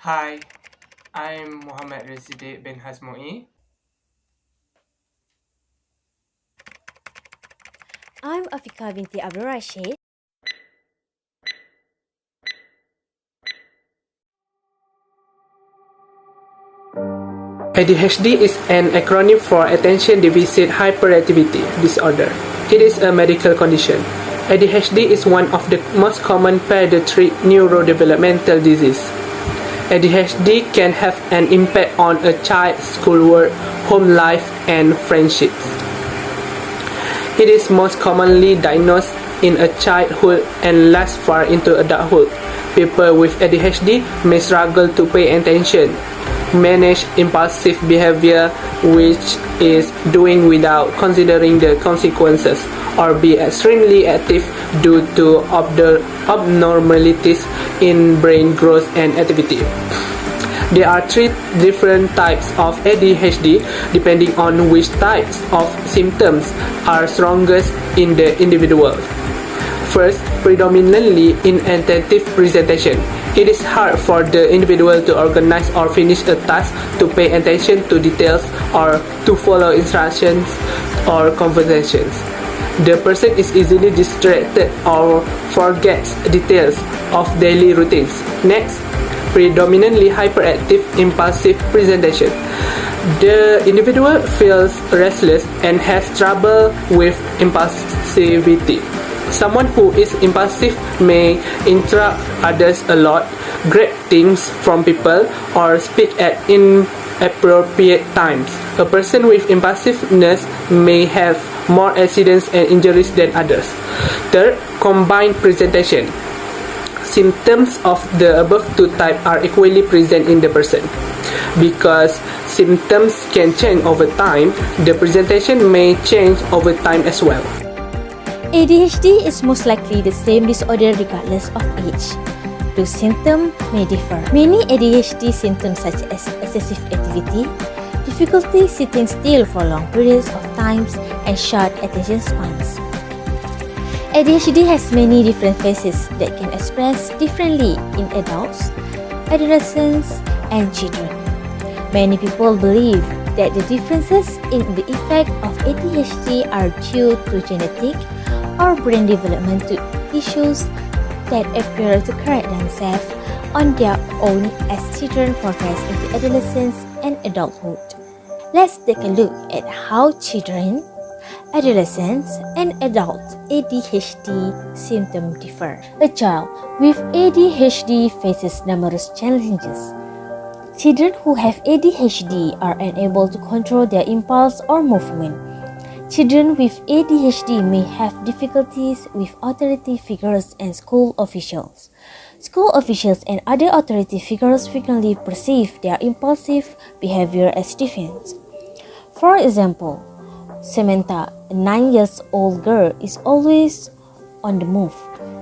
Hi, I'm Muhammad Residi bin Hasmoi. I'm Afika binti Abdul Rashid. ADHD is an acronym for Attention Deficit Hyperactivity Disorder. It is a medical condition. ADHD is one of the most common pediatric neurodevelopmental diseases. ADHD can have an impact on a child's schoolwork, home life, and friendships. It is most commonly diagnosed in a childhood and lasts far into adulthood. People with ADHD may struggle to pay attention, manage impulsive behavior, which is doing without considering the consequences, or be extremely active due to abnormalities in brain growth and activity. There are three different types of ADHD depending on which types of symptoms are strongest in the individual. First, predominantly inattentive presentation. It is hard for the individual to organize or finish a task, to pay attention to details, or to follow instructions or conversations. The person is easily distracted or forgets details of daily routines. Next, predominantly hyperactive impulsive presentation. The individual feels restless and has trouble with impulsivity. Someone who is impulsive may interrupt others a lot, grab things from people, or speak at inappropriate times. A person with impulsiveness may have more accidents and injuries than others. Third, combined presentation. Symptoms of the above two types are equally present in the person. Because symptoms can change over time, the presentation may change over time as well. ADHD is most likely the same disorder regardless of age. The symptoms may differ. Many ADHD symptoms such as excessive activity, difficulty sitting still for long periods of time, and short attention spans. ADHD has many different phases that can express differently in adults, adolescents, and children. Many people believe that the differences in the effect of ADHD are due to genetic or brain developmental issues that appear to correct themselves on their own as children progress into adolescence and adulthood. Let's take a look at how children, adolescents, and adult ADHD symptoms differ. A child with ADHD faces numerous challenges. Children who have ADHD are unable to control their impulse or movement. Children with ADHD may have difficulties with authority figures and school officials. School officials and other authority figures frequently perceive their impulsive behavior as defiance. For example, Samantha, a 9-year-old girl, is always on the move.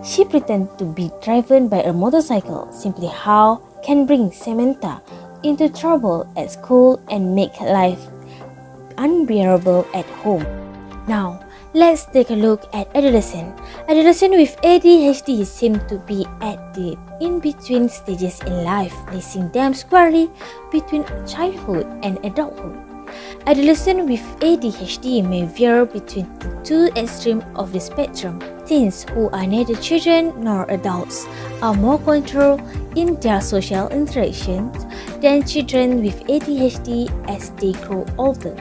She pretends to be driven by a motorcycle. Simply how can bring Samantha into trouble at school and make life unbearable at home. Now, let's take a look at adolescent. Adolescents with ADHD seem to be at the in-between stages in life, placing them squarely between childhood and adulthood. Adolescents with ADHD may veer between the two extremes of the spectrum. Teens who are neither children nor adults are more controlled in their social interactions than children with ADHD as they grow older.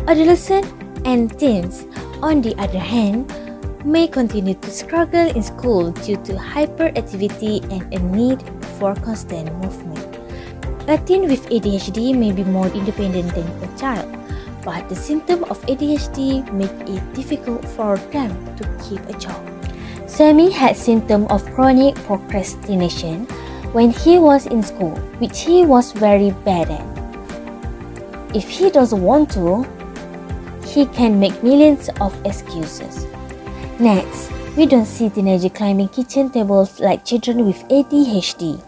Adolescents and teens, on the other hand, may continue to struggle in school due to hyperactivity and a need for constant movement. A teen with ADHD may be more independent than a child, but the symptoms of ADHD make it difficult for them to keep a job. Sammy had symptoms of chronic procrastination when he was in school, which he was very bad at. If he doesn't want to, he can make millions of excuses. Next, we don't see teenagers climbing kitchen tables like children with ADHD.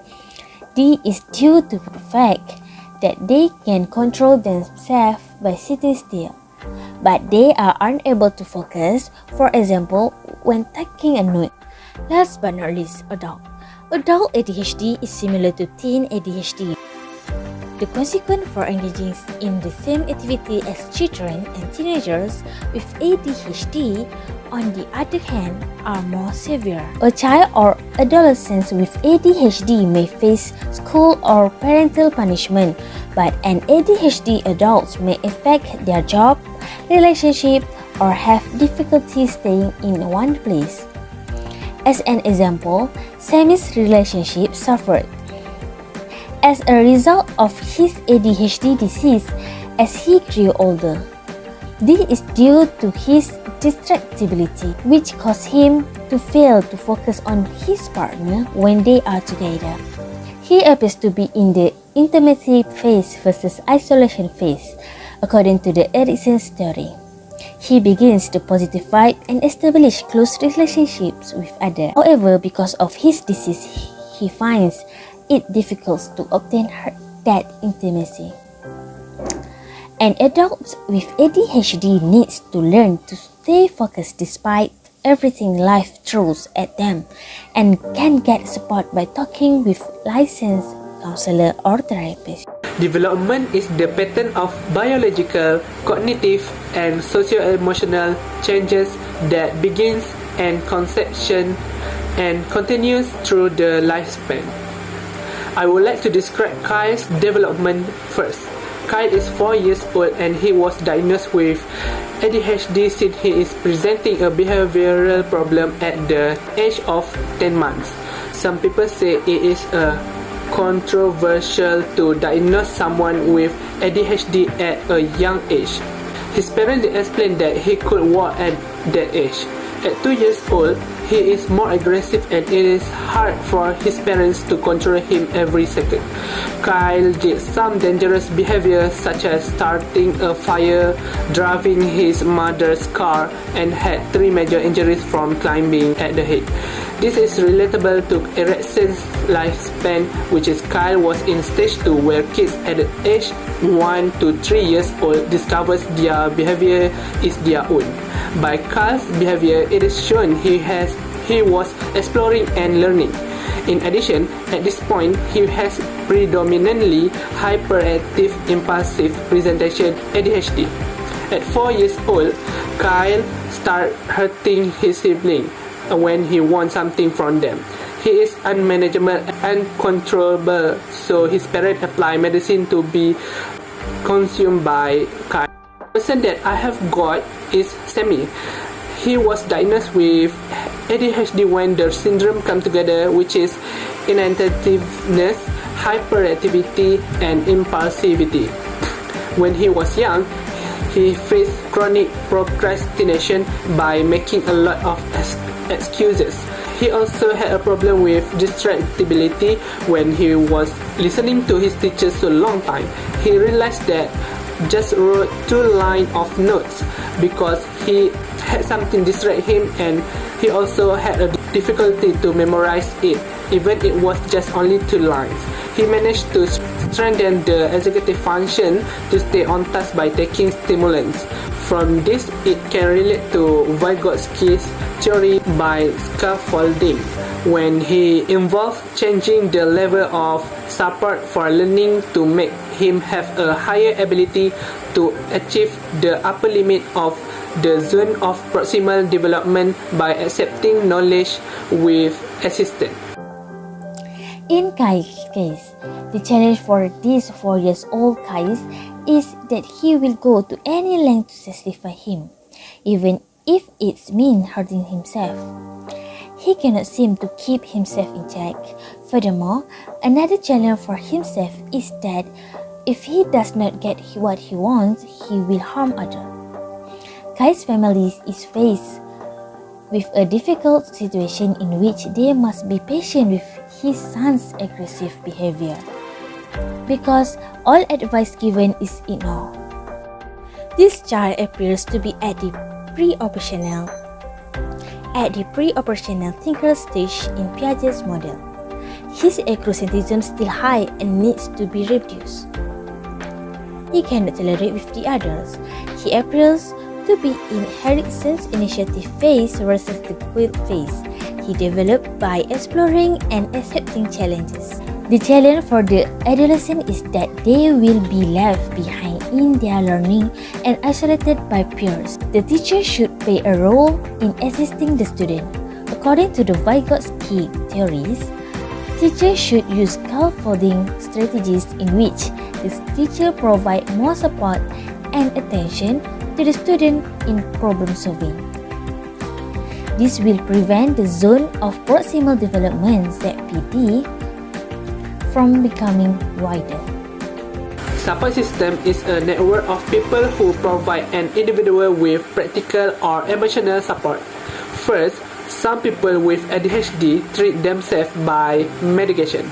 This is due to the fact that they can control themselves by sitting still, but they are unable to focus, for example, when taking a note. Last but not least, adults. Adult ADHD is similar to teen ADHD. The consequence for engaging in the same activity as children and teenagers with ADHD, on the other hand, are more severe. A child or adolescent with ADHD may face school or parental punishment, but an ADHD adult may affect their job, relationship, or have difficulty staying in one place. As an example, Sammy's relationship suffered as a result of his ADHD disease as he grew older. This is due to his distractibility, which caused him to fail to focus on his partner when they are together. He appears to be in the intimacy phase versus isolation phase, according to the Erickson's theory. He begins to positify and establish close relationships with others. However, because of his disease, he finds it difficult to obtain that intimacy. An adult with ADHD needs to learn to stay focused despite everything life throws at them, and can get support by talking with licensed counselor or therapist. Development is the pattern of biological, cognitive, and socio-emotional changes that begins at conception and continues through the lifespan. I would like to describe Kyle's development first. Kyle is 4 years old and he was diagnosed with ADHD since he is presenting a behavioral problem at the age of 10 months. Some people say it is controversial to diagnose someone with ADHD at a young age. His parents explained that he could walk at that age. At 2 years old, he is more aggressive and it is hard for his parents to control him every second. Kyle did some dangerous behaviors such as starting a fire, driving his mother's car, and had 3 major injuries from climbing at the head. This is relatable to Erickson's lifespan, which is Kyle was in stage 2, where kids at the age 1 to 3 years old discovers their behavior is their own. By Kyle's behavior, it is shown he was exploring and learning. In addition, at this point, he has predominantly hyperactive impulsive presentation ADHD. At 4 years old, Kyle started hurting his sibling when he wants something from them. He is unmanageable and uncontrollable, so his parents apply medicine to be consumed by Kyle. The person that I have got is Sammy. He was diagnosed with ADHD when the syndrome come together, which is inattentiveness, hyperactivity, and impulsivity. When he was young, he faced chronic procrastination by making a lot of excuses. He also had a problem with distractibility when he was listening to his teachers so long time. He realized that just wrote 2 lines of notes because he had something distract him, and he also had a difficulty to memorize it, even it was just only 2 lines. He managed to strengthen the executive function to stay on task by taking stimulants. From this, it can relate to Vygotsky's theory by scaffolding, when he involved changing the level of support for learning to make him have a higher ability to achieve the upper limit of the zone of proximal development by accepting knowledge with assistance. In Kyle's case, the challenge for this 4-year-old Kyle is that he will go to any length to satisfy him, even if it means hurting himself. He cannot seem to keep himself in check. Furthermore, another challenge for himself is that if he does not get what he wants, he will harm others. Kyle's family is faced with a difficult situation in which they must be patient with his son's aggressive behavior, because all advice given is ignored. This child appears to be at the pre-operational thinker stage in Piaget's model. His egocentrism is still high and needs to be reduced. He cannot tolerate with the others. He appears to be in Erickson's initiative phase versus the guilt phase. he developed by exploring and accepting challenges. The challenge for the adolescent is that they will be left behind in their learning and isolated by peers. The teacher should play a role in assisting the student. According to the Vygotsky theories, teachers should use scaffolding strategies in which the teacher provides more support and attention to the student in problem solving. This will prevent the zone of proximal development (ZPD) from becoming wider. Support system is a network of people who provide an individual with practical or emotional support. First, some people with ADHD treat themselves by medication.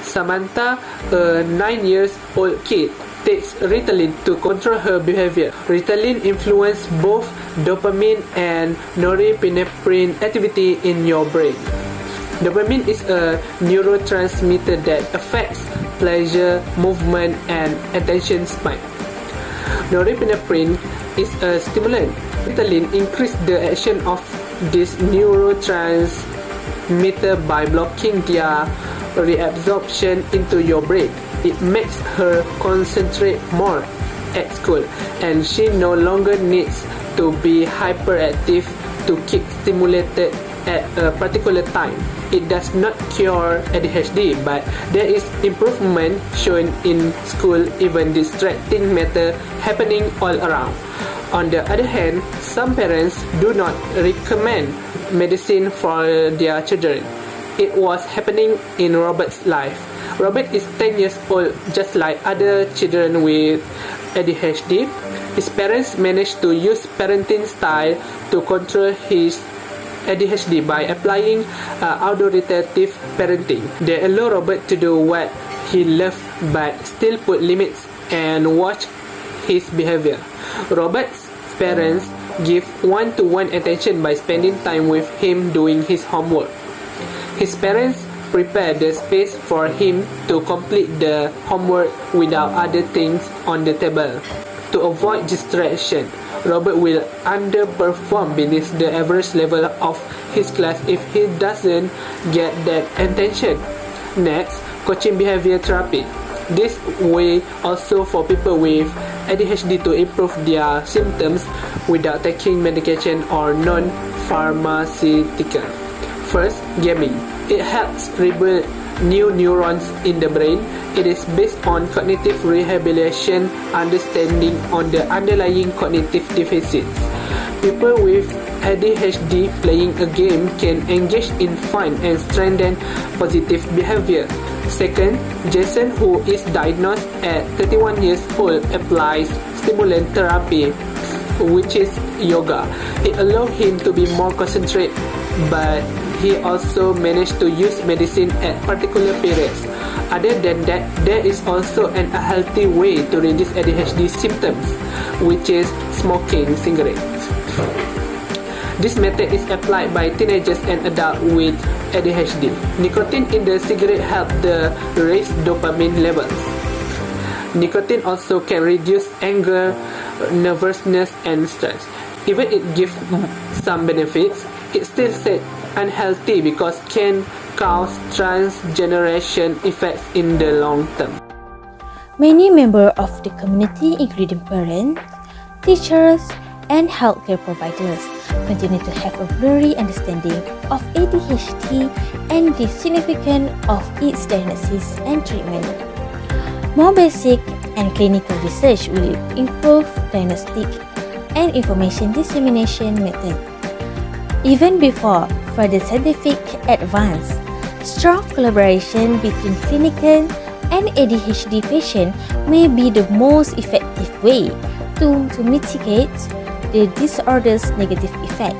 Samantha, a 9-year-old kid, takes Ritalin to control her behavior. Ritalin influences both dopamine and norepinephrine activity in your brain. Dopamine is a neurotransmitter that affects pleasure, movement, and attention span. Norepinephrine is a stimulant. Ritalin increases the action of this neurotransmitter by blocking their reabsorption into your brain. It makes her concentrate more at school, and she no longer needs to be hyperactive to keep stimulated at a particular time. It does not cure ADHD, but there is improvement shown in school, even distracting matter happening all around. On the other hand, some parents do not recommend medicine for their children. It was happening in Robert's life. Robert is 10 years old, just like other children with ADHD. His parents managed to use parenting style to control his ADHD by applying authoritative parenting. They allow Robert to do what he loved but still put limits and watch his behavior. Robert's parents give one-to-one attention by spending time with him doing his homework. His parents prepare the space for him to complete the homework without other things on the table. To avoid distraction, Robert will underperform beneath the average level of his class if he doesn't get that attention. Next, coaching behavior therapy. This way also for people with ADHD to improve their symptoms without taking medication or non-pharmaceutical. First, gaming. It helps rebuild new neurons in the brain. It is based on cognitive rehabilitation, understanding on the underlying cognitive deficits. People with ADHD playing a game can engage in fun and strengthen positive behavior. Second, Jason, who is diagnosed at 31 years old, applies stimulant therapy, which is yoga. It allows him to be more concentrated, but he also managed to use medicine at particular periods. Other than that, there is also a healthy way to reduce ADHD symptoms, which is smoking cigarettes. This method is applied by teenagers and adults with ADHD. Nicotine in the cigarette helps to raise dopamine levels. Nicotine also can reduce anger, nervousness, and stress. Even it gives some benefits, it's still said unhealthy because can cause transgeneration effects in the long term. Many members of the community, including parents, teachers, and healthcare providers, continue to have a blurry understanding of ADHD and the significance of its diagnosis and treatment. More basic and clinical research will improve diagnostic and information dissemination methods. Even before further scientific advance, strong collaboration between clinical and ADHD patients may be the most effective way to mitigate the disorder's negative effect.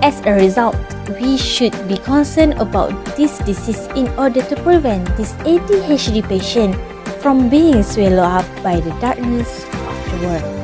As a result, we should be concerned about this disease in order to prevent this ADHD patient from being swallowed up by the darkness of the world.